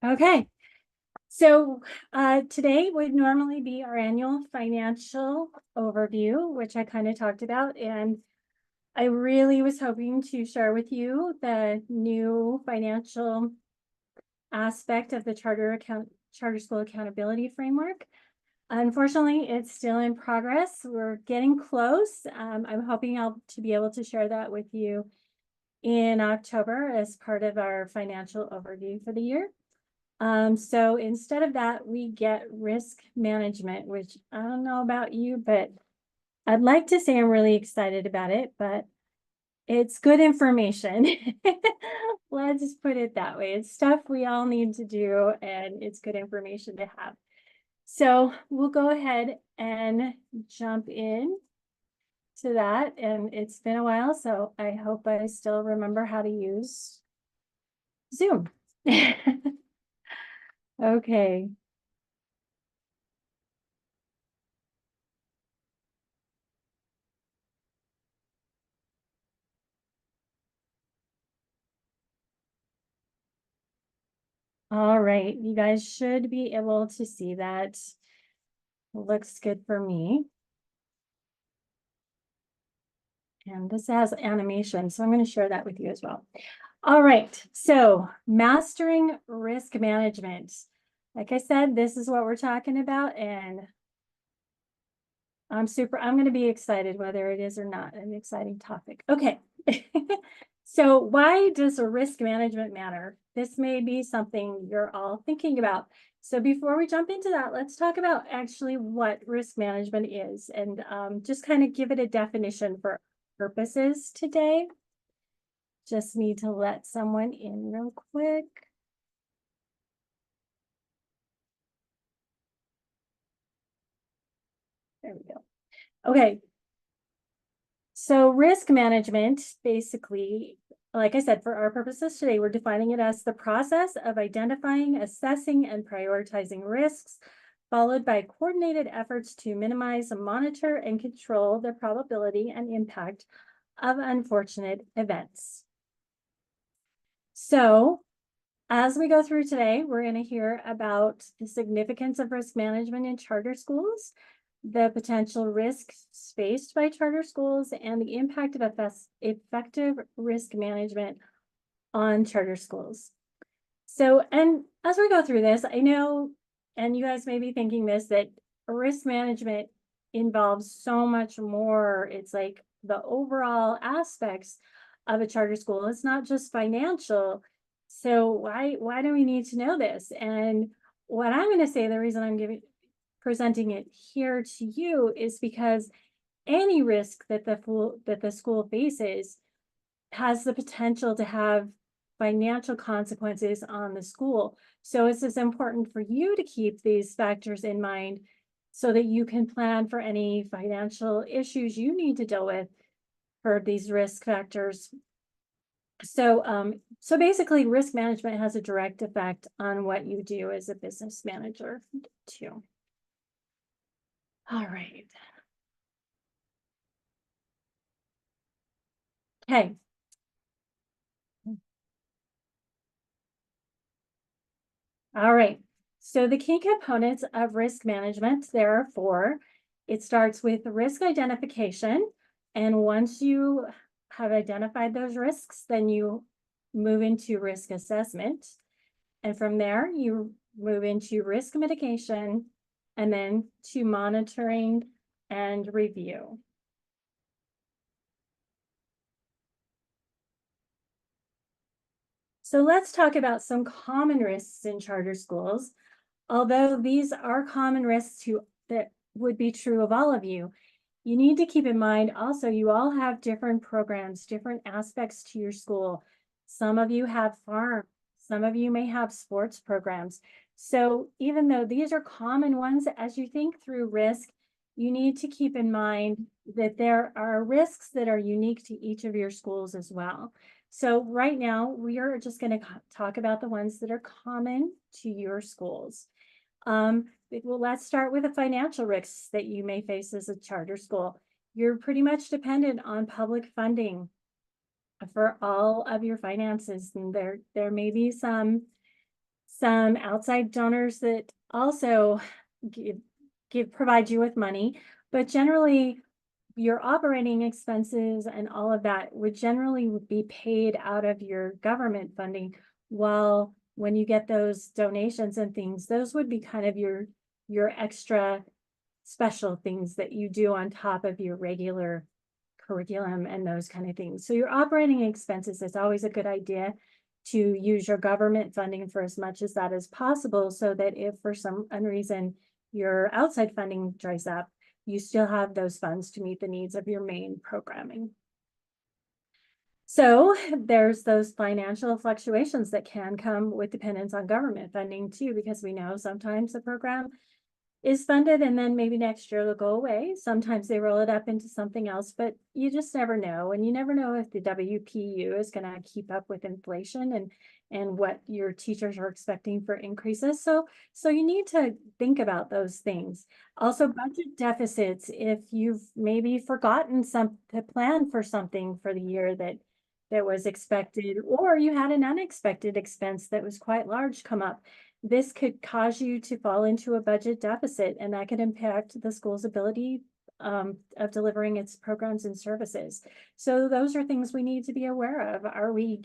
Okay, so today would normally be our annual financial overview, which I kind of talked about, and I really was hoping to share with you the new financial aspect of the charter school accountability framework. Unfortunately, it's still in progress. We're getting close. I'm hoping to be able to share that with you in October as part of our financial overview for the year. So instead of that, we get risk management, which I don't know about you, but I'd like to say I'm really excited about it, but it's good information. Let's just put it that way. It's stuff we all need to do, and it's good information to have. So we'll go ahead and jump in to that. And it's been a while, so I hope I still remember how to use Zoom. Okay. All right, you guys should be able to see that. Looks good for me. And this has animation, so I'm going to share that with you as well. All right, so mastering risk management. Like I said, this is what we're talking about, and I'm going to be excited whether it is or not an exciting topic. Okay. So why does risk management matter? This may be something you're all thinking about. So before we jump into that, let's talk about actually what risk management is and just kind of give it a definition for purposes today. Just need to let someone in real quick. There we go. Okay. So risk management, basically, like I said, for our purposes today, we're defining it as the process of identifying, assessing, and prioritizing risks, followed by coordinated efforts to minimize, monitor, and control the probability and impact of unfortunate events. So as we go through today, we're going to hear about the significance of risk management in charter schools, the potential risks faced by charter schools, and the impact of effective risk management on charter schools. So, and as we go through this, I know, and you guys may be thinking this, that risk management involves so much more. It's like the overall aspects of a charter school. It's not just financial. So why do we need to know this? And what I'm going to say, the reason I'm presenting it here to you is because any risk that the school faces has the potential to have financial consequences on the school. So it's as important for you to keep these factors in mind so that you can plan for any financial issues you need to deal with for these risk factors. So basically risk management has a direct effect on what you do as a business manager too. All right. Okay. All right. So the key components of risk management, there are four. It starts with risk identification. And once you have identified those risks, then you move into risk assessment. And from there, you move into risk mitigation and then to monitoring and review. So let's talk about some common risks in charter schools. Although these are common risks that would be true of all of you, you need to keep in mind also you all have different programs, different aspects to your school. Some of you have farm, some of you may have sports programs. So even though these are common ones, as you think through risk, you need to keep in mind that there are risks that are unique to each of your schools as well. So right now, we are just going to talk about the ones that are common to your schools. Well, let's start with the financial risks that you may face as a charter school. You're pretty much dependent on public funding for all of your finances, and there may be some some outside donors that also provide you with money, but generally your operating expenses and all of that would generally be paid out of your government funding, while when you get those donations and things, those would be kind of your extra special things that you do on top of your regular curriculum and those kind of things. So your operating expenses, it's always a good idea to use your government funding for as much as that as possible, so that if for some reason your outside funding dries up, you still have those funds to meet the needs of your main programming. So there's those financial fluctuations that can come with dependence on government funding too, because we know sometimes the program is funded and then maybe next year it'll go away. Sometimes they roll it up into something else, but you just never know. And you never know if the WPU is going to keep up with inflation and what your teachers are expecting for increases. So you need to think about those things. Also, budget deficits, if you've maybe forgotten to plan for something for the year that was expected, or you had an unexpected expense that was quite large come up. This could cause you to fall into a budget deficit, and that could impact the school's ability of delivering its programs and services. So those are things we need to be aware of. Are we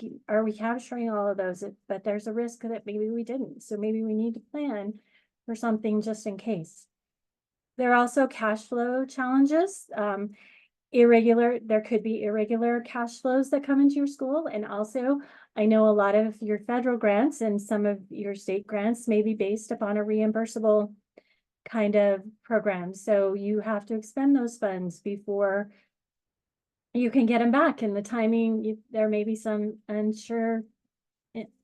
capturing all of those? But there's a risk that maybe we didn't. So maybe we need to plan for something just in case. There are also cash flow challenges. There could be irregular cash flows that come into your school. And also, I know a lot of your federal grants and some of your state grants may be based upon a reimbursable kind of program. So you have to expend those funds before you can get them back. And the timing, there may be some unsure,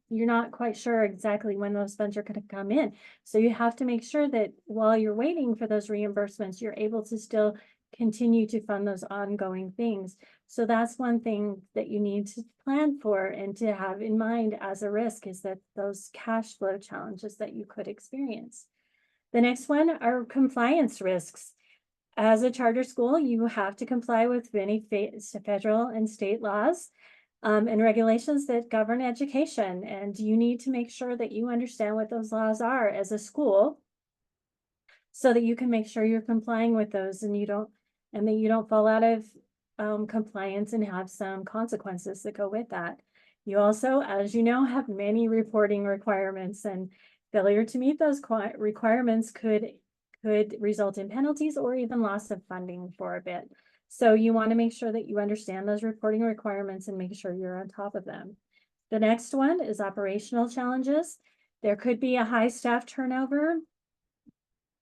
you're not quite sure exactly when those funds are going to come in. So you have to make sure that while you're waiting for those reimbursements, you're able to still continue to fund those ongoing things. So that's one thing that you need to plan for and to have in mind as a risk, is that those cash flow challenges that you could experience. The next one are compliance risks. As a charter school, you have to comply with many federal and state laws and regulations that govern education. And you need to make sure that you understand what those laws are as a school, so that you can make sure you're complying with those and that you don't fall out of compliance and have some consequences that go with that. You also, as you know, have many reporting requirements, and failure to meet those requirements could result in penalties or even loss of funding for a bit. So you want to make sure that you understand those reporting requirements and make sure you're on top of them. The next one is operational challenges. There could be a high staff turnover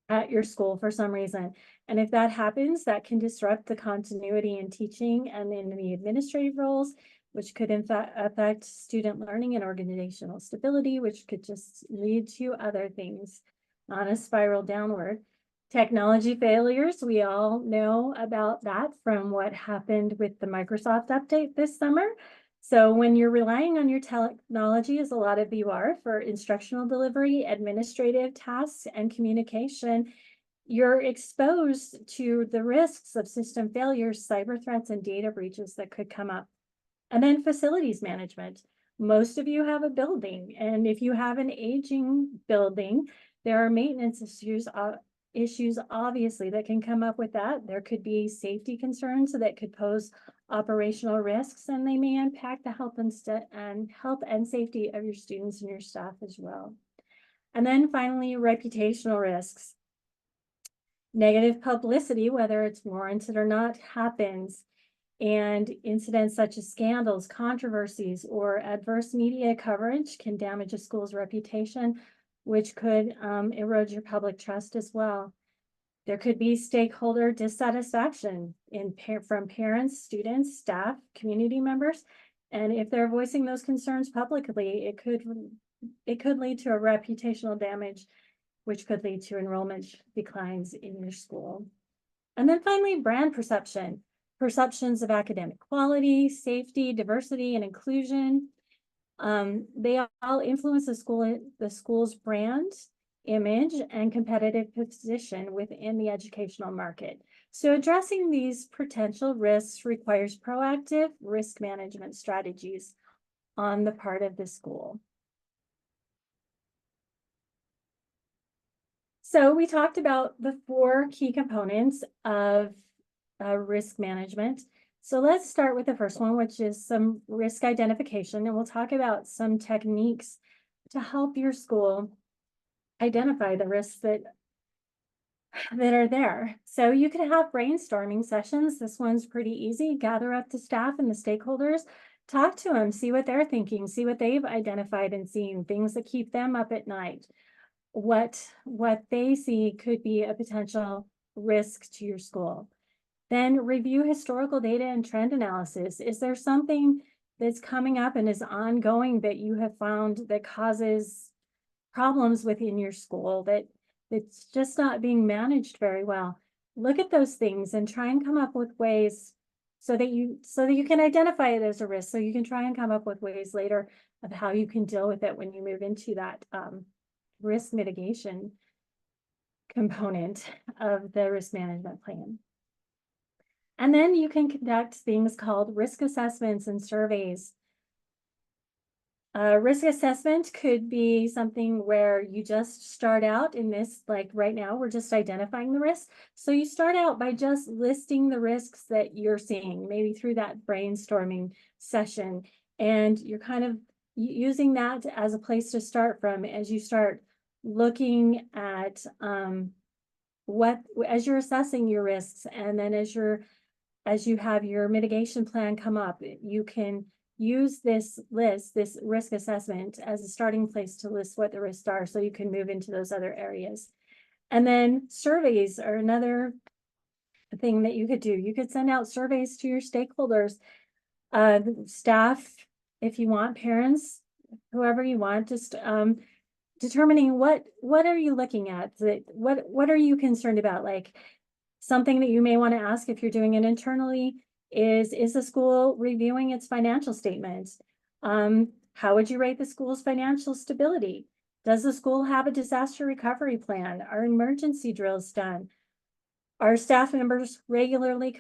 at your school for some reason. And if that happens, that can disrupt the continuity in teaching and in the administrative roles, which could in fact affect student learning and organizational stability, which could just lead to other things on a spiral downward. Technology failures, we all know about that from what happened with the Microsoft update this summer. So when you're relying on your technology, as a lot of you are, for instructional delivery, administrative tasks, and communication, you're exposed to the risks of system failures, cyber threats, and data breaches that could come up. And then facilities management. Most of you have a building, and if you have an aging building, there are maintenance issues obviously that can come up with that. There could be safety concerns that could pose operational risks, and they may impact the health and safety of your students and your staff as well. And then finally, reputational risks. Negative publicity, whether it's warranted or not, happens. And incidents such as scandals, controversies, or adverse media coverage can damage a school's reputation, which could erode your public trust as well. There could be stakeholder dissatisfaction from parents, students, staff, community members. And if they're voicing those concerns publicly, it could lead to a reputational damage, which could lead to enrollment declines in your school. And then finally, brand perception. Perceptions of academic quality, safety, diversity, and inclusion. They all influence the school's brand, image, and competitive position within the educational market. So addressing these potential risks requires proactive risk management strategies on the part of the school. So we talked about the 4 key components of risk management. So let's start with the first one, which is some risk identification, and we'll talk about some techniques to help your school identify the risks that are there. So you can have brainstorming sessions. This one's pretty easy. Gather up the staff and the stakeholders, talk to them, see what they're thinking, see what they've identified and seen, things that keep them up at night. What they see could be a potential risk to your school. Then review historical data and trend analysis. Is there something that's coming up and is ongoing that you have found that causes problems within your school that's just not being managed very well? Look at those things and try and come up with ways so that you can identify it as a risk. So you can try and come up with ways later of how you can deal with it when you move into that risk mitigation component of the risk management plan. And then you can conduct things called risk assessments and surveys. Risk assessment could be something where you just start out in this, like right now, we're just identifying the risks. So you start out by just listing the risks that you're seeing, maybe through that brainstorming session. And you're kind of using that as a place to start from as you start looking at as you're assessing your risks, and then as you have your mitigation plan come up, you can use this risk assessment as a starting place to list what the risks are, so you can move into those other areas. And then surveys are another thing that you could do. You could send out surveys to your stakeholders, staff, if you want, parents, whoever you want, just determining what are you looking at, what are you concerned about? Like, something that you may want to ask if you're doing it internally is the school reviewing its financial statements? How would you rate the school's financial stability? Does the school have a disaster recovery plan? Are emergency drills done? Are staff members regularly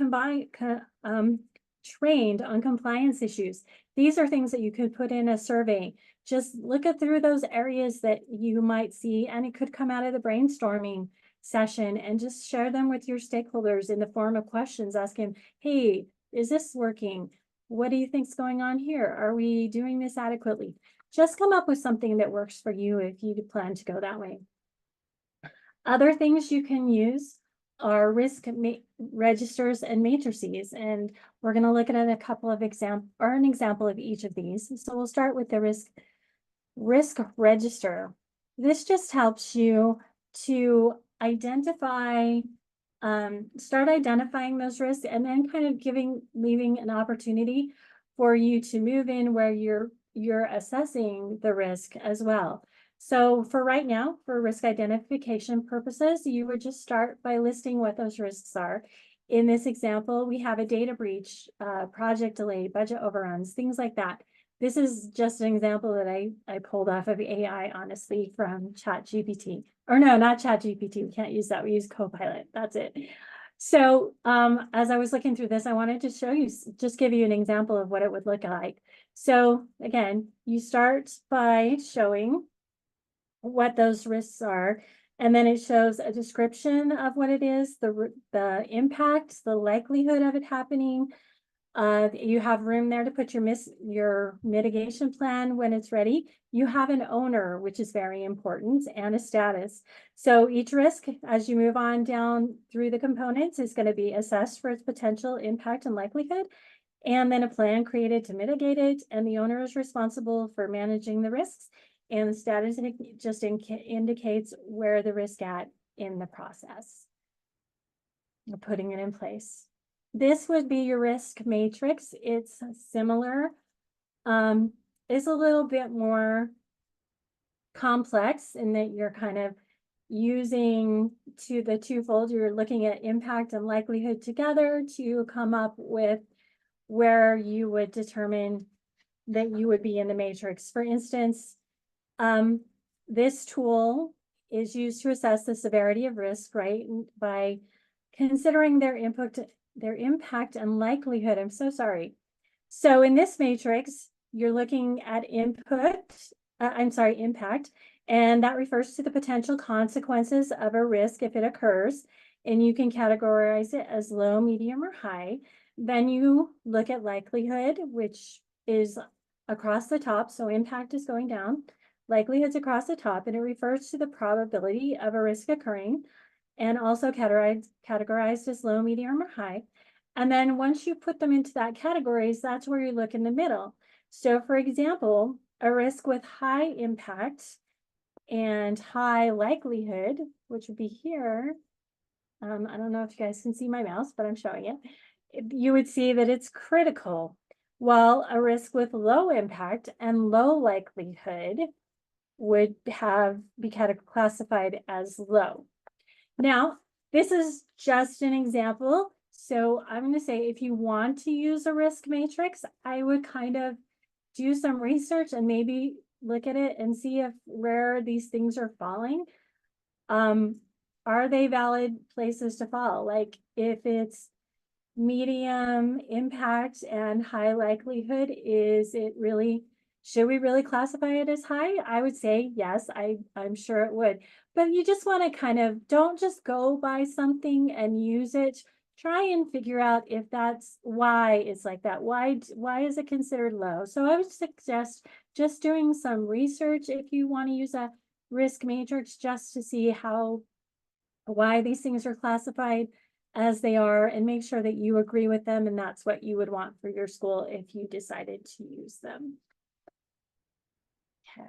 trained on compliance issues? These are things that you could put in a survey. Just look through those areas that you might see, and it could come out of the brainstorming session, and just share them with your stakeholders in the form of questions, asking, hey, is this working? What do you think's going on here? Are we doing this adequately? Just come up with something that works for you if you plan to go that way. Other things you can use are risk registers and matrices, and we're going to look at a couple of an example of each of these. So we'll start with the risk register. This just helps you to identify, start identifying those risks, and then kind of leaving an opportunity for you to move in where you're assessing the risk as well. So for right now, for risk identification purposes, you would just start by listing what those risks are. In this example, we have a data breach, project delay, budget overruns, things like that. This is just an example that I pulled off of AI, honestly, from ChatGPT. Or no, not ChatGPT. We can't use that. We use Copilot. That's it. So as I was looking through this, I wanted to show you, just give you an example of what it would look like. So again, you start by showing what those risks are, and then it shows a description of what it is, the impact, the likelihood of it happening. You have room there to put your mitigation plan when it's ready. You have an owner, which is very important, and a status. So each risk, as you move on down through the components, is going to be assessed for its potential impact and likelihood, and then a plan created to mitigate it, and the owner is responsible for managing the risks, and the status just indicates where the risk at in the process of putting it in place. This would be your risk matrix. It's similar. It's a little bit more complex in that you're kind of using the twofold. You're looking at impact and likelihood together to come up with where you would determine that you would be in the matrix. For instance, this tool is used to assess the severity of risk, right, by considering their impact and likelihood. I'm so sorry. So in this matrix, you're looking at impact, And that refers to the potential consequences of a risk if it occurs. And you can categorize it as low, medium, or high. Then you look at likelihood, which is across the top. So impact is going down. Likelihood's across the top, and it refers to the probability of a risk occurring, and also categorized as low, medium, or high. And then once you put them into that categories, that's where you look in the middle. So for example, a risk with high impact and high likelihood, which would be here. I don't know if you guys can see my mouse, but I'm showing it. You would see that it's critical, while a risk with low impact and low likelihood would be classified as low. Now, this is just an example. So I'm going to say if you want to use a risk matrix, I would kind of do some research and maybe look at it and see if where these things are falling. Are they valid places to fall? Like if it's medium impact and high likelihood, should we really classify it as high? I would say yes, I'm sure it would. But you just want to kind of, don't just go by something and use it. Try and figure out if that's why it's like that. Why is it considered low? So I would suggest just doing some research if you want to use a risk matrix just to see why these things are classified as they are, and make sure that you agree with them and that's what you would want for your school if you decided to use them. Okay.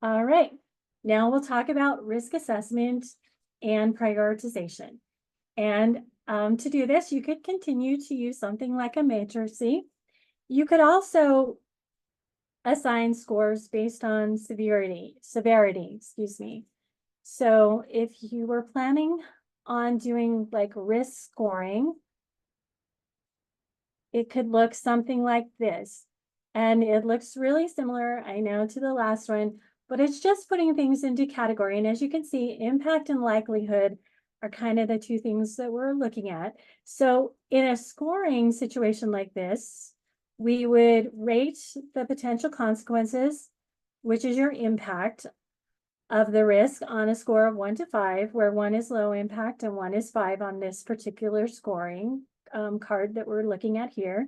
All right, now we'll talk about risk assessment and prioritization. And to do this, you could continue to use something like a matrix. You could also assign scores based on severity, excuse me. So if you were planning on doing like risk scoring, it could look something like this. And it looks really similar, I know, to the last one, but it's just putting things into category. And as you can see, impact and likelihood are kind of the two things that we're looking at. So in a scoring situation like this, we would rate the potential consequences, which is your impact of the risk, on a score of 1 to 5, where 1 is low impact and 1 is 5 on this particular scoring card that we're looking at here.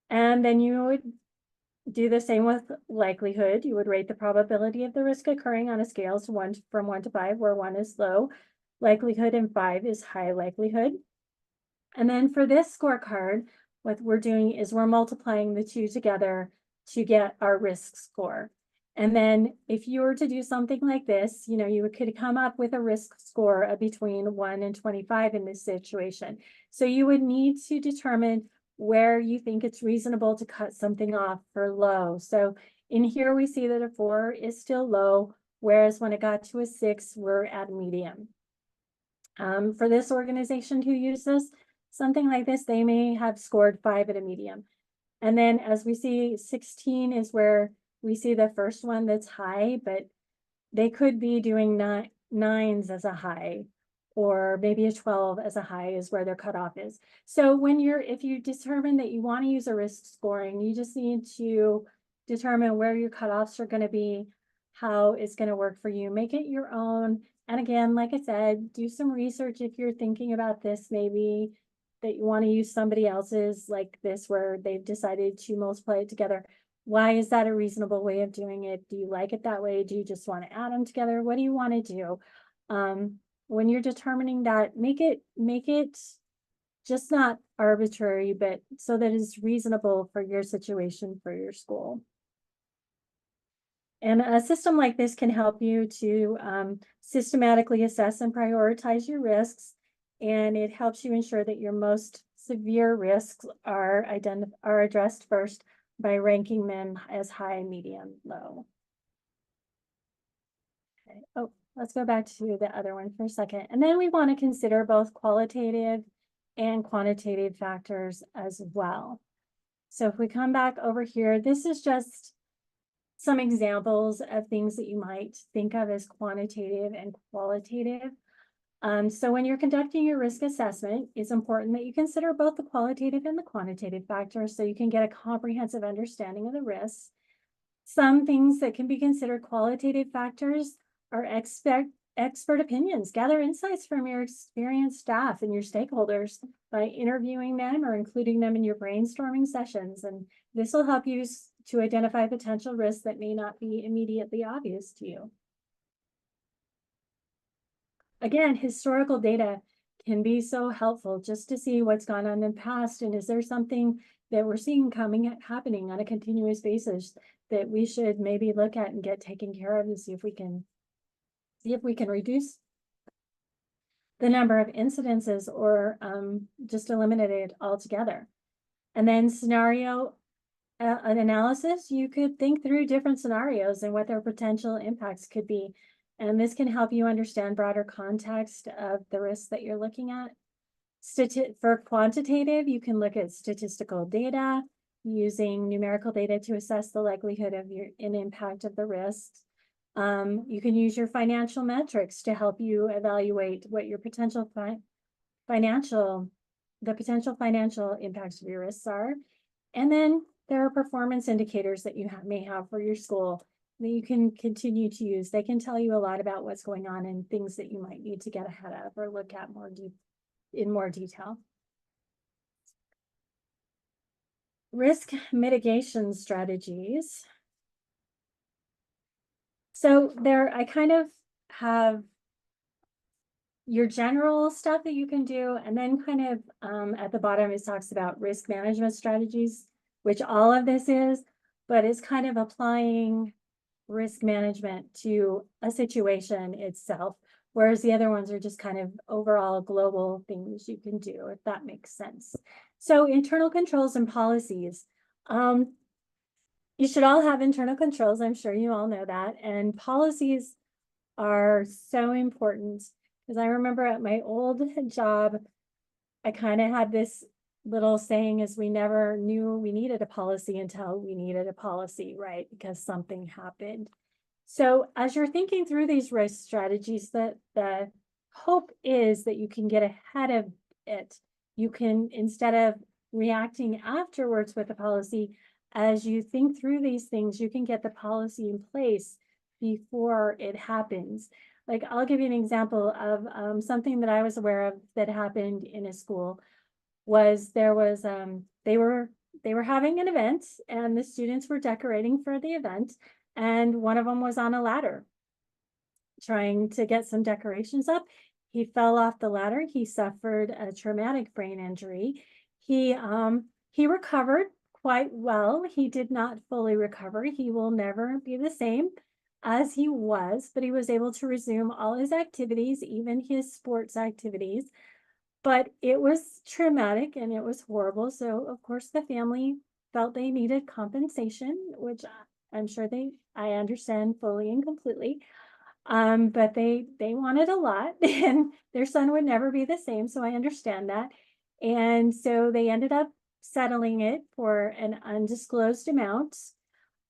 And then you would do the same with likelihood. You would rate the probability of the risk occurring on a scale from 1 to 5, where 1 is low likelihood and 5 is high likelihood. And then for this scorecard, what we're doing is we're multiplying the two together to get our risk score. And then if you were to do something like this, you could come up with a risk score of between 1 and 25 in this situation. So you would need to determine where you think it's reasonable to cut something off for low. So in here, we see that a 4 is still low, whereas when it got to a 6, we're at medium. For this organization who uses something like this, they may have scored 5 at a medium. And then as we see, 16 is where we see the first one that's high, but they could be doing 9s as a high, or maybe a 12 as a high is where their cutoff is. So if you determine that you want to use a risk scoring, you just need to determine where your cutoffs are going to be, how it's going to work for you, make it your own. And again, like I said, do some research if you're thinking about this, maybe that you want to use somebody else's like this, where they've decided to multiply it together. Why is that a reasonable way of doing it? Do you like it that way? Do you just want to add them together? What do you want to do? When you're determining that, make it just not arbitrary, but so that it's reasonable for your situation, for your school. And a system like this can help you to systematically assess and prioritize your risks. And it helps you ensure that your most severe risks are addressed first by ranking them as high, medium, low. Okay. Oh, let's go back to the other one for a second. And then we want to consider both qualitative and quantitative factors as well. So if we come back over here, this is just some examples of things that you might think of as quantitative and qualitative. So when you're conducting your risk assessment, it's important that you consider both the qualitative and the quantitative factors so you can get a comprehensive understanding of the risks. Some things that can be considered qualitative factors are expert opinions. Gather insights from your experienced staff and your stakeholders by interviewing them or including them in your brainstorming sessions. And this will help you to identify potential risks that may not be immediately obvious to you. Again, historical data can be so helpful just to see what's gone on in the past, and is there something that we're seeing happening on a continuous basis that we should maybe look at and get taken care of, and see if we can reduce the number of incidences or just eliminate it altogether. And then scenario an analysis, you could think through different scenarios and what their potential impacts could be. And this can help you understand broader context of the risks that you're looking at. For quantitative, you can look at statistical data using numerical data to assess the likelihood of an impact of the risks. You can use your financial metrics to help you evaluate what your potential financial impacts of your risks are. And then there are performance indicators that you may have for your school that you can continue to use. They can tell you a lot about what's going on and things that you might need to get ahead of or look at in more detail. Risk mitigation strategies. So I kind of have your general stuff that you can do, and then kind of at the bottom it talks about risk management strategies, which all of this is, but it's kind of applying risk management to a situation itself, whereas the other ones are just kind of overall global things you can do, if that makes sense. So internal controls and policies. You should all have internal controls. I'm sure you all know that. And policies are so important, because I remember at my old job, I kind of had this little saying is we never knew we needed a policy until we needed a policy, right? Because something happened. So as you're thinking through these risk strategies, the hope is that you can get ahead of it. You can, instead of reacting afterwards with a policy, as you think through these things, you can get the policy in place before it happens. Like, I'll give you an example of something that I was aware of that happened in a school. There was they were having an event, and the students were decorating for the event, and one of them was on a ladder trying to get some decorations up. He fell off the ladder. He suffered a traumatic brain injury. He recovered quite well. He did not fully recover. He will never be the same as he was, but he was able to resume all his activities, even his sports activities. But it was traumatic and it was horrible. So of course the family felt they needed compensation, which I'm sure I understand fully and completely. But they wanted a lot and their son would never be the same. So I understand that. And so they ended up settling it for an undisclosed amount.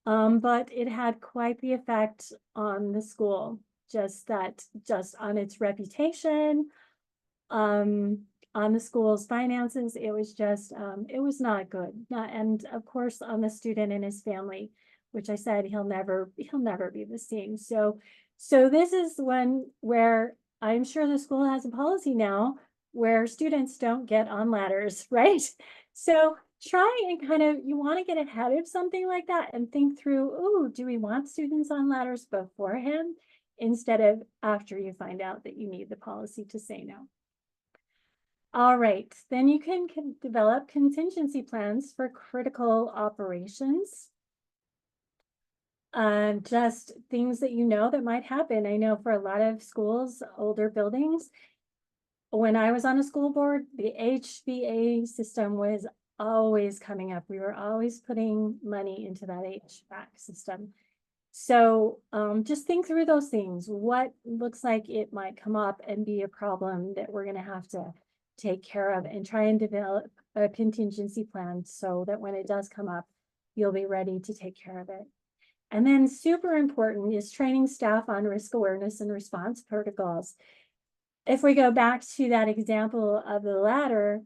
But it had quite the effect on the school, just on its reputation, on the school's finances. It was just, it was not good. And of course, on the student and his family, which I said, he'll never be the same. So this is one where I'm sure the school has a policy now where students don't get on ladders, right? So try and you want to get ahead of something like that and think through, oh, do we want students on ladders beforehand instead of after you find out that you need the policy to say no? All right, then you can develop contingency plans for critical operations. Just things that you know that might happen. I know for a lot of schools, older buildings, when I was on a school board, the HVAC system was always coming up. We were always putting money into that HVAC system. So just think through those things. What looks like it might come up and be a problem that we're going to have to take care of, and try and develop a contingency plan so that when it does come up, you'll be ready to take care of it. And then super important is training staff on risk awareness and response protocols. If we go back to that example of the ladder,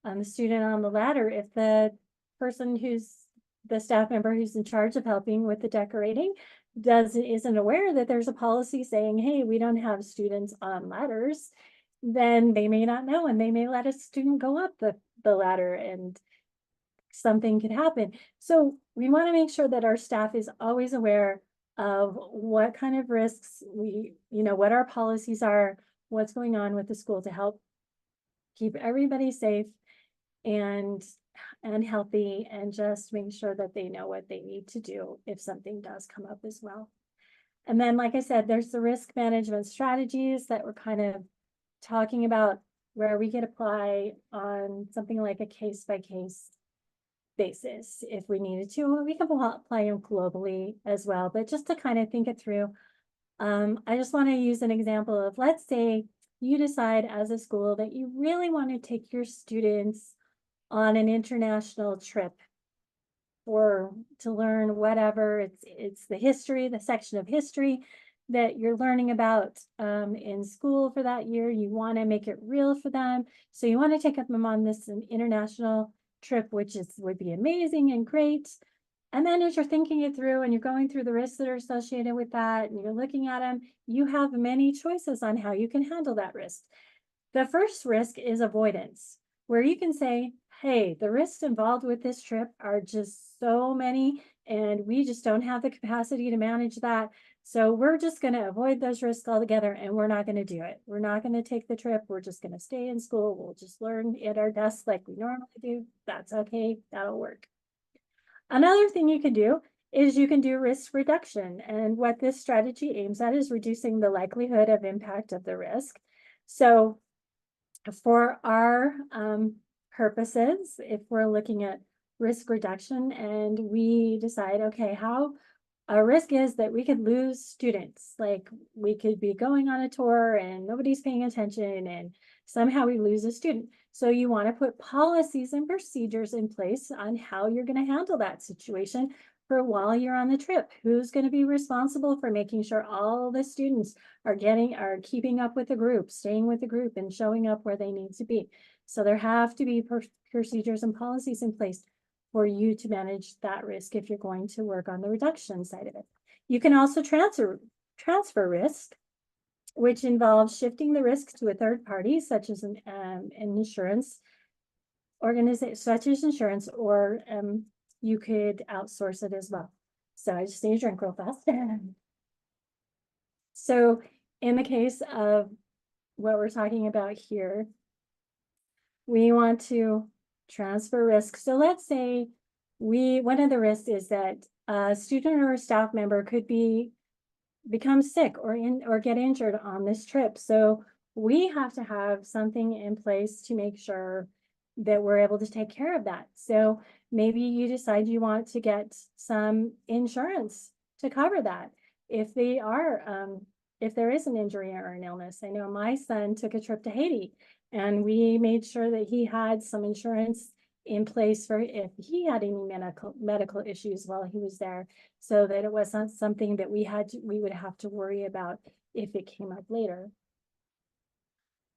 the student on the ladder, if the person who's the staff member who's in charge of helping with the decorating isn't aware that there's a policy saying, hey, we don't have students on ladders, then they may not know, and they may let a student go up the ladder and something could happen. So we want to make sure that our staff is always aware of what kind of risks what our policies are, what's going on with the school to help keep everybody safe and healthy, and just make sure that they know what they need to do if something does come up as well. And then, like I said, there's the risk management strategies that we're kind of talking about, where we could apply on something like a case by case basis if we needed to. We can apply them globally as well, but just to kind of think it through. I just want to use an example of, let's say you decide as a school that you really want to take your students on an international trip or to learn whatever. It's the history, the section of history that you're learning about in school for that year. You want to make it real for them. So you want to take them on this international trip, which would be amazing and great. And then as you're thinking it through and you're going through the risks that are associated with that, and you're looking at them, you have many choices on how you can handle that risk. The first risk is avoidance, where you can say, hey, the risks involved with this trip are just so many, and we just don't have the capacity to manage that. So we're just going to avoid those risks altogether, and we're not going to do it. We're not going to take the trip. We're just going to stay in school. We'll just learn at our desks like we normally do. That's okay. That'll work. Another thing you can do is you can do risk reduction. And what this strategy aims at is reducing the likelihood of impact of the risk. So for our purposes, if we're looking at risk reduction and we decide, okay, how a risk is that we could lose students, like we could be going on a tour and nobody's paying attention and somehow we lose a student. So you want to put policies and procedures in place on how you're going to handle that situation for while you're on the trip. Who's going to be responsible for making sure all the students are keeping up with the group, staying with the group, and showing up where they need to be. So there have to be procedures and policies in place for you to manage that risk if you're going to work on the reduction side of it. You can also transfer risk, which involves shifting the risk to a third party, such as an insurance organization, such as insurance, or you could outsource it as well. So I just need a drink real fast. So in the case of what we're talking about here, we want to transfer risk. So let's say one of the risks is that a student or a staff member could become sick or get injured on this trip. So we have to have something in place to make sure that we're able to take care of that. So maybe you decide you want to get some insurance to cover that. If there is an injury or an illness. I know my son took a trip to Haiti, and we made sure that he had some insurance in place for if he had any medical issues while he was there, so that it wasn't something that we would have to worry about if it came up later.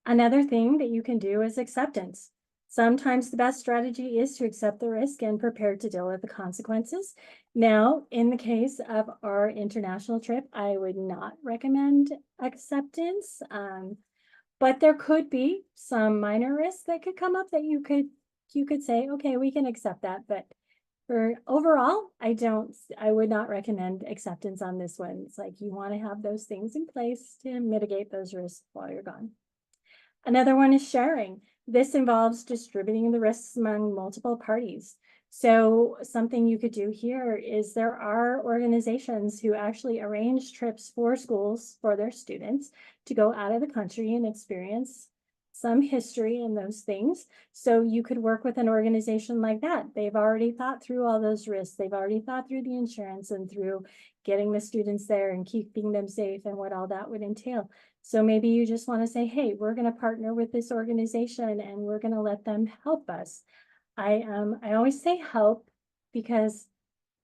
Another thing that you can do is acceptance. Sometimes the best strategy is to accept the risk and prepare to deal with the consequences. Now, in the case of our international trip, I would not recommend acceptance, but there could be some minor risks that could come up that you could say, okay, we can accept that. But for overall, I would not recommend acceptance on this one. It's like you want to have those things in place to mitigate those risks while you're gone. Another one is sharing. This involves distributing the risks among multiple parties. So something you could do here is there are organizations who actually arrange trips for schools for their students to go out of the country and experience some history and those things. So you could work with an organization like that. They've already thought through all those risks. They've already thought through the insurance and through getting the students there and keeping them safe and what all that would entail. So maybe you just want to say, hey, we're going to partner with this organization and we're going to let them help us. I always say help because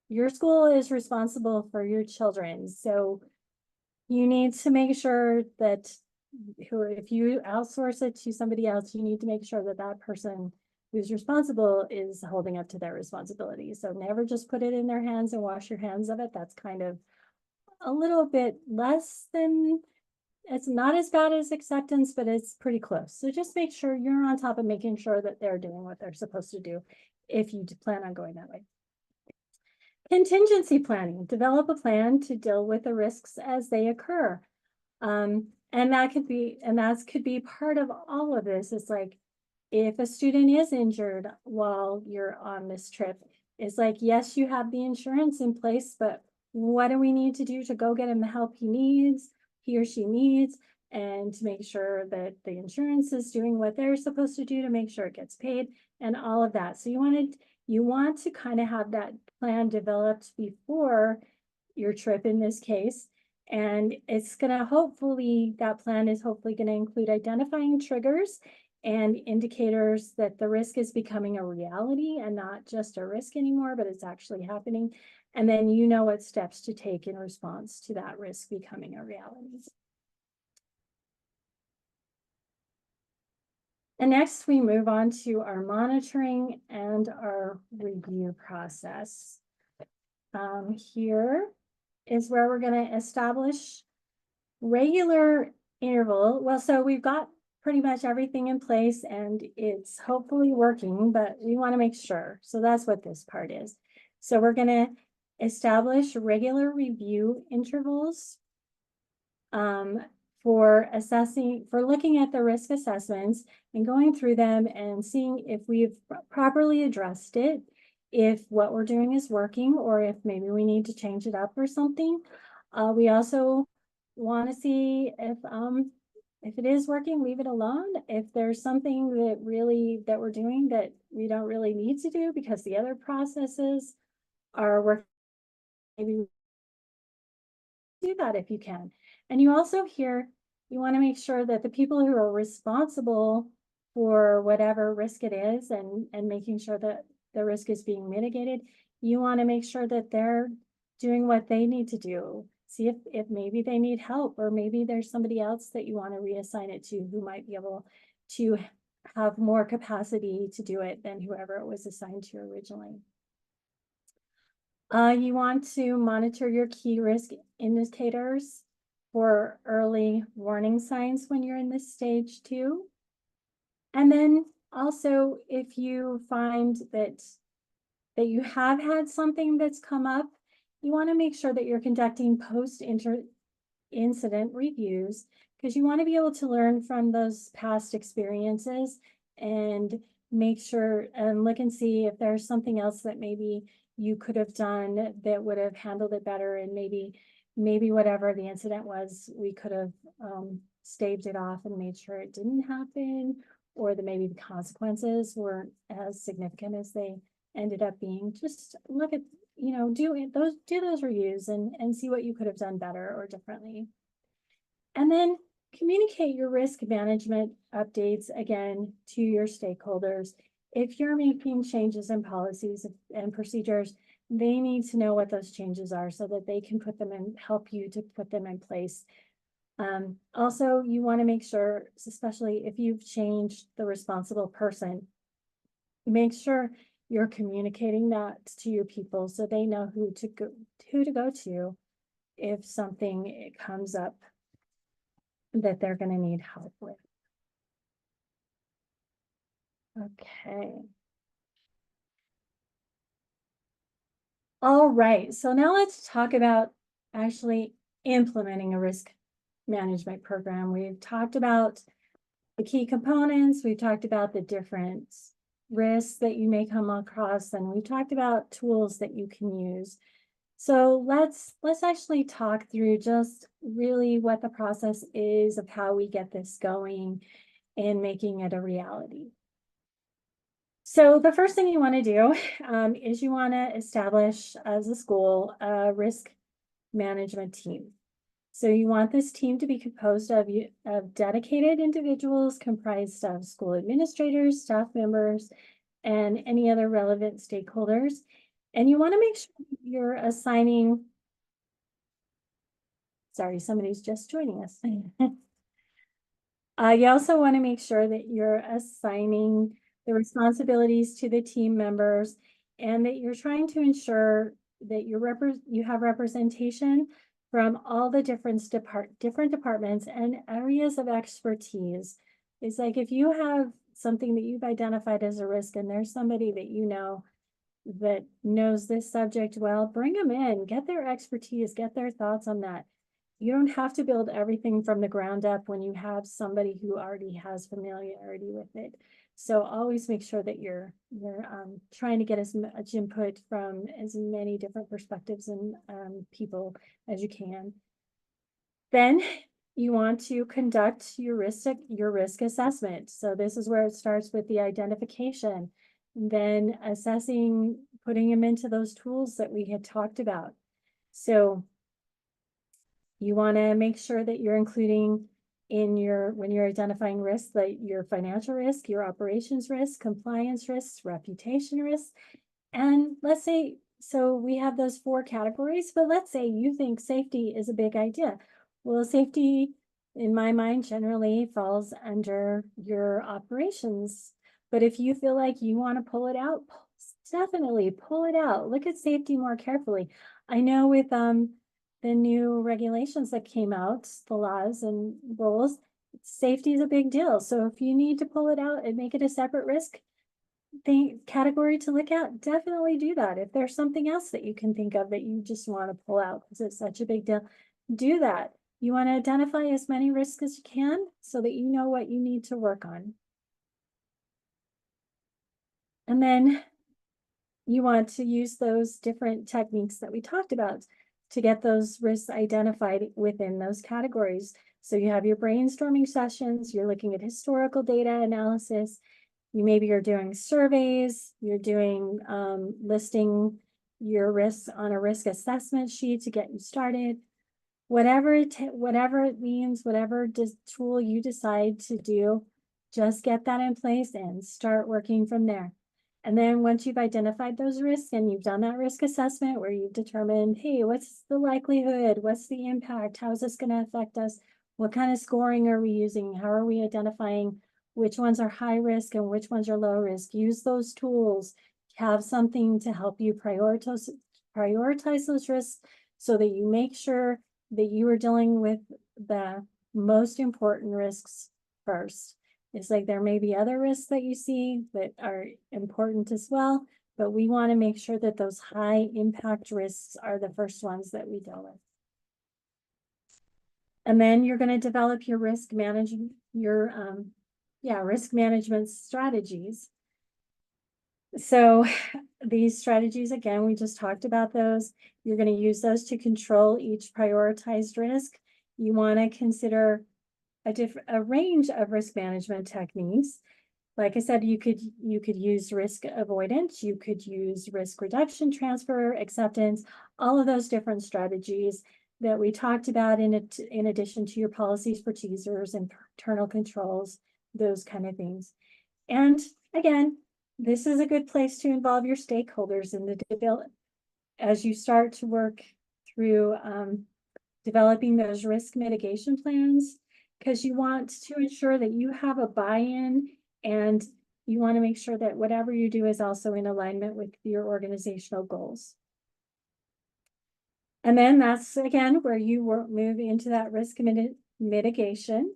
your school is responsible for your children. So you need to make sure that if you outsource it to somebody else, you need to make sure that that person who's responsible is holding up to their responsibility. So never just put it in their hands and wash your hands of it. That's kind of a little bit less than, it's not as bad as acceptance, but it's pretty close. So just make sure you're on top of making sure that they're doing what they're supposed to do if you plan on going that way. Contingency planning, develop a plan to deal with the risks as they occur. And that could be part of all of this. It's like, if a student is injured while you're on this trip, it's like, yes, you have the insurance in place, but what do we need to do to go get him the help he or she needs, and to make sure that the insurance is doing what they're supposed to do to make sure it gets paid and all of that. So you want to kind of have that plan developed before your trip in this case. And it's gonna that plan is hopefully gonna include identifying triggers and indicators that the risk is becoming a reality and not just a risk anymore, but it's actually happening. And then you know what steps to take in response to that risk becoming a reality. And next we move on to our monitoring and our review process. Here is where we're going to establish regular interval. Well, so we've got pretty much everything in place and it's hopefully working, but we want to make sure. So that's what this part is. So we're going to establish regular review intervals for looking at the risk assessments and going through them and seeing if we've properly addressed it, if what we're doing is working, or if maybe we need to change it up or something. We also want to see if it is working, leave it alone. If there's something that we're doing that we don't really need to do because the other processes are working, maybe do that if you can. And you also you want to make sure that the people who are responsible for whatever risk it is and making sure that the risk is being mitigated, you want to make sure that they're doing what they need to do. See if maybe they need help, or maybe there's somebody else that you want to reassign it to who might be able to have more capacity to do it than whoever it was assigned to originally. You want to monitor your key risk indicators for early warning signs when you're in this stage too. And then also, if you find that you have had something that's come up, you want to make sure that you're conducting post-incident reviews, because you want to be able to learn from those past experiences and make sure and look and see if there's something else that maybe you could have done that would have handled it better. And maybe whatever the incident was, we could have staved it off and made sure it didn't happen, or that maybe the consequences weren't as significant as they ended up being. Just look at, do those reviews and see what you could have done better or differently. And then communicate your risk management updates again to your stakeholders. If you're making changes in policies and procedures, they need to know what those changes are so that they can help you to put them in place. Also, you want to make sure, especially if you've changed the responsible person, make sure you're communicating that to your people so they know who to go to if something comes up that they're going to need help with. Okay. All right, so now let's talk about actually implementing a risk management program. We've talked about the key components, we've talked about the different risks that you may come across, and we've talked about tools that you can use. So let's actually talk through just really what the process is of how we get this going and making it a reality. So the first thing you want to do is you want to establish, as a school, a risk management team. So you want this team to be composed of dedicated individuals comprised of school administrators, staff members, and any other relevant stakeholders. And you want to make sure you're assigning, sorry, somebody's just joining us. You also want to make sure that you're assigning the responsibilities to the team members, and that you're trying to ensure that you have representation from all the different departments and areas of expertise. It's like if you have something that you've identified as a risk and there's somebody that you know that knows this subject well, bring them in, get their expertise, get their thoughts on that. You don't have to build everything from the ground up when you have somebody who already has familiarity with it. So always make sure that you're trying to get as much input from as many different perspectives and people as you can. Then you want to conduct your risk assessment. So this is where it starts with the identification, then assessing, putting them into those tools that we had talked about. So you want to make sure that you're including in when you're identifying risks, that your financial risk, your operations risk, compliance risks, reputation risks. And let's say, so we have those 4 categories, but let's say you think safety is a big idea. Well, safety, in my mind, generally falls under your operations. But if you feel like you want to pull it out, definitely pull it out. Look at safety more carefully. I know with the new regulations that came out, the laws and rules, safety is a big deal. So if you need to pull it out and make it a separate risk category to look at, definitely do that. If there's something else that you can think of that you just want to pull out because it's such a big deal, do that. You want to identify as many risks as you can so that you know what you need to work on. And then you want to use those different techniques that we talked about to get those risks identified within those categories. So you have your brainstorming sessions, you're looking at historical data analysis, maybe you're doing surveys, you're doing listing your risks on a risk assessment sheet to get you started. Whatever it means, whatever tool you decide to do, just get that in place and start working from there. And then once you've identified those risks and you've done that risk assessment where you've determined, hey, what's the likelihood? What's the impact? How is this going to affect us? What kind of scoring are we using? How are we identifying which ones are high risk and which ones are low risk? Use those tools. Have something to help you prioritize those risks so that you make sure that you are dealing with the most important risks first. It's like there may be other risks that you see that are important as well, but we want to make sure that those high impact risks are the first ones that we deal with. And then you're going to develop your risk management, risk management strategies. So these strategies, again, we just talked about those. You're going to use those to control each prioritized risk. You want to consider a range of risk management techniques. Like I said, you could use risk avoidance, you could use risk reduction, transfer, acceptance, all of those different strategies that we talked about in addition to your policies, procedures, and internal controls, those kind of things. And again, this is a good place to involve your stakeholders in the development as you start to work through developing those risk mitigation plans, because you want to ensure that you have a buy-in and you want to make sure that whatever you do is also in alignment with your organizational goals. And then that's again where you will move into that risk mitigation.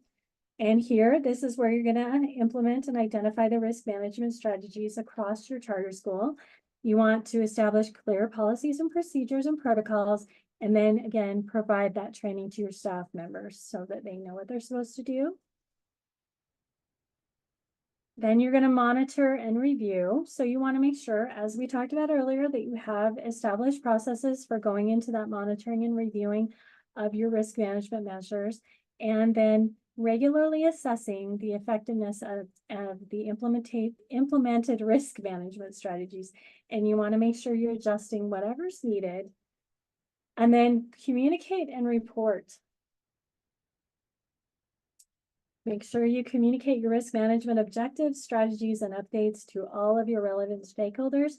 And here, this is where you're going to implement and identify the risk management strategies across your charter school. You want to establish clear policies and procedures and protocols, and then again, provide that training to your staff members so that they know what they're supposed to do. Then you're going to monitor and review. So you want to make sure, as we talked about earlier, that you have established processes for going into that monitoring and reviewing of your risk management measures, and then regularly assessing the effectiveness of the implemented risk management strategies. And you want to make sure you're adjusting whatever's needed. And then communicate and report. Make sure you communicate your risk management objectives, strategies, and updates to all of your relevant stakeholders.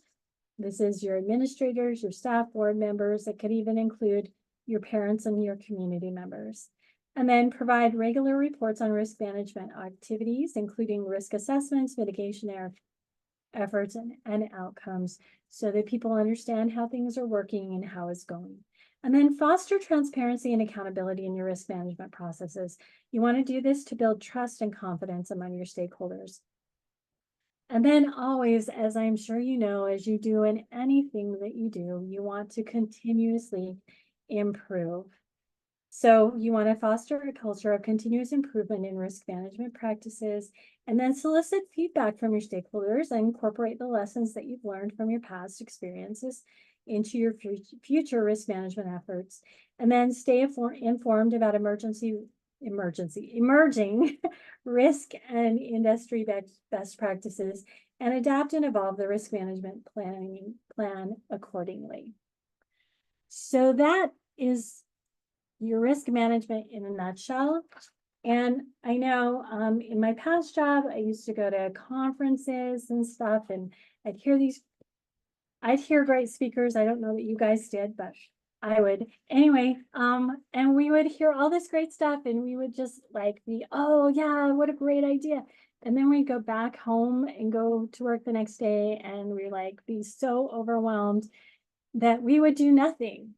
This is your administrators, your staff, board members. It could even include your parents and your community members. And then provide regular reports on risk management activities, including risk assessments, mitigation efforts and outcomes so that people understand how things are working and how it's going. And then foster transparency and accountability in your risk management processes. You want to do this to build trust and confidence among your stakeholders. And then always, as I'm sure you know, as you do in anything that you do, you want to continuously improve. So you want to foster a culture of continuous improvement in risk management practices, and then solicit feedback from your stakeholders and incorporate the lessons that you've learned from your past experiences into your future risk management efforts. And then stay informed about emerging risk and industry best practices, and adapt and evolve the risk management plan accordingly. So that is your risk management in a nutshell. And I know in my past job, I used to go to conferences and stuff, and I'd hear great speakers. I don't know that you guys did, but I would. Anyway, and we would hear all this great stuff, and we would just like be, oh yeah, what a great idea. And then we go back home and go to work the next day, and we like be so overwhelmed that we would do nothing.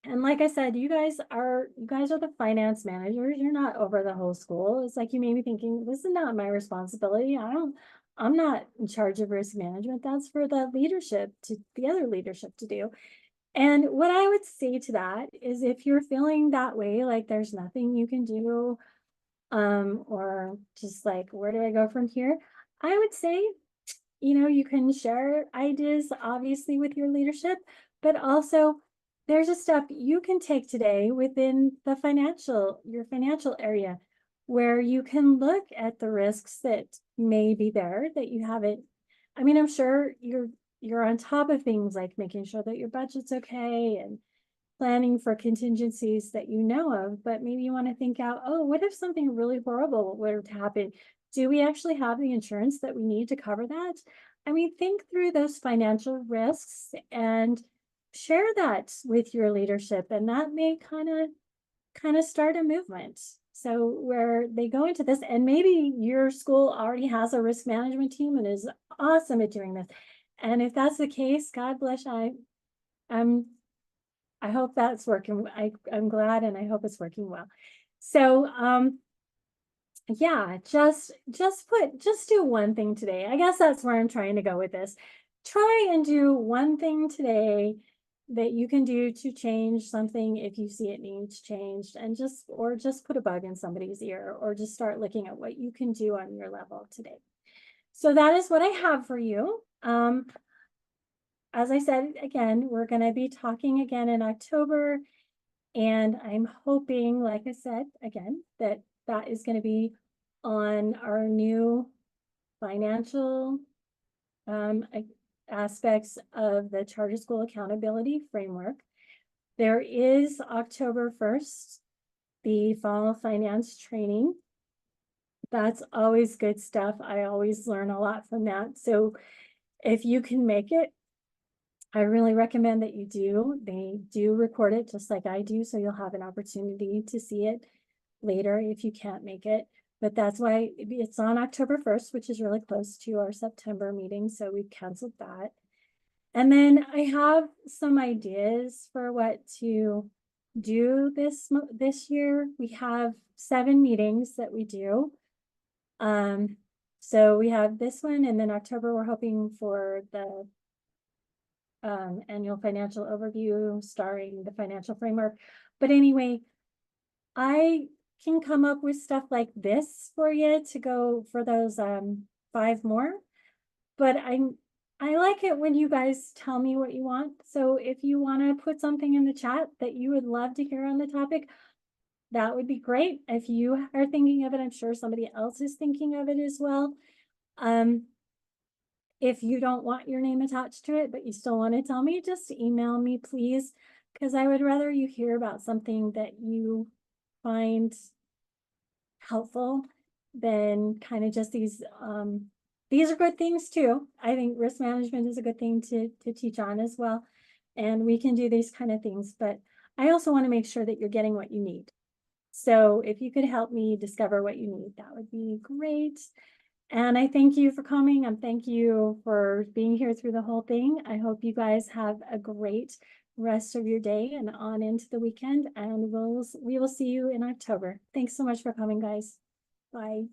And like I said, you guys are the finance managers. You're not over the whole school. It's like you may be thinking, this is not my responsibility. I'm not in charge of risk management. That's for the other leadership to do. And what I would say to that is if you're feeling that way, like there's nothing you can do, or just like, where do I go from here? I would say, you can share ideas obviously with your leadership, but also there's a step you can take today within your financial area where you can look at the risks that may be there that you haven't. I mean, I'm sure you're on top of things like making sure that your budget's okay and planning for contingencies that you know of, but maybe you want to think out, oh, what if something really horrible would have happened? Do we actually have the insurance that we need to cover that? I mean, think through those financial risks and share that with your leadership, and that may kind of start a movement. So where they go into this, and maybe your school already has a risk management team and is awesome at doing this. And if that's the case, God bless. I hope that's working. I'm glad, and I hope it's working well. So, yeah, just do one thing today. I guess that's where I'm trying to go with this. Try and do one thing today that you can do to change something if you see it needs changed, and just put a bug in somebody's ear, or just start looking at what you can do on your level today. So that is what I have for you. As I said, again, we're going to be talking again in October, and I'm hoping, like I said, again, that is going to be on our new financial aspects of the charter school accountability framework. There is October 1st, the fall finance training. That's always good stuff. I always learn a lot from that. So if you can make it, I really recommend that you do. They do record it just like I do, so you'll have an opportunity to see it later if you can't make it. But that's why it's on October 1st, which is really close to our September meeting, so we've canceled that. And then I have some ideas for what to do this year. We have 7 meetings that we do. So we have this one, and then October we're hoping for the annual financial overview starring the financial framework. But anyway, I can come up with stuff like this for you to go for those 5 more. But I like it when you guys tell me what you want. So if you want to put something in the chat that you would love to hear on the topic, that would be great. If you are thinking of it, I'm sure somebody else is thinking of it as well. If you don't want your name attached to it, but you still want to tell me, just email me, please, because I would rather you hear about something that you find helpful than kind of just these are good things too. I think risk management is a good thing to teach on as well. And we can do these kind of things, but I also want to make sure that you're getting what you need. So if you could help me discover what you need, that would be great. And I thank you for coming and thank you for being here through the whole thing. I hope you guys have a great rest of your day and on into the weekend, and we will see you in October. Thanks so much for coming, guys. Bye.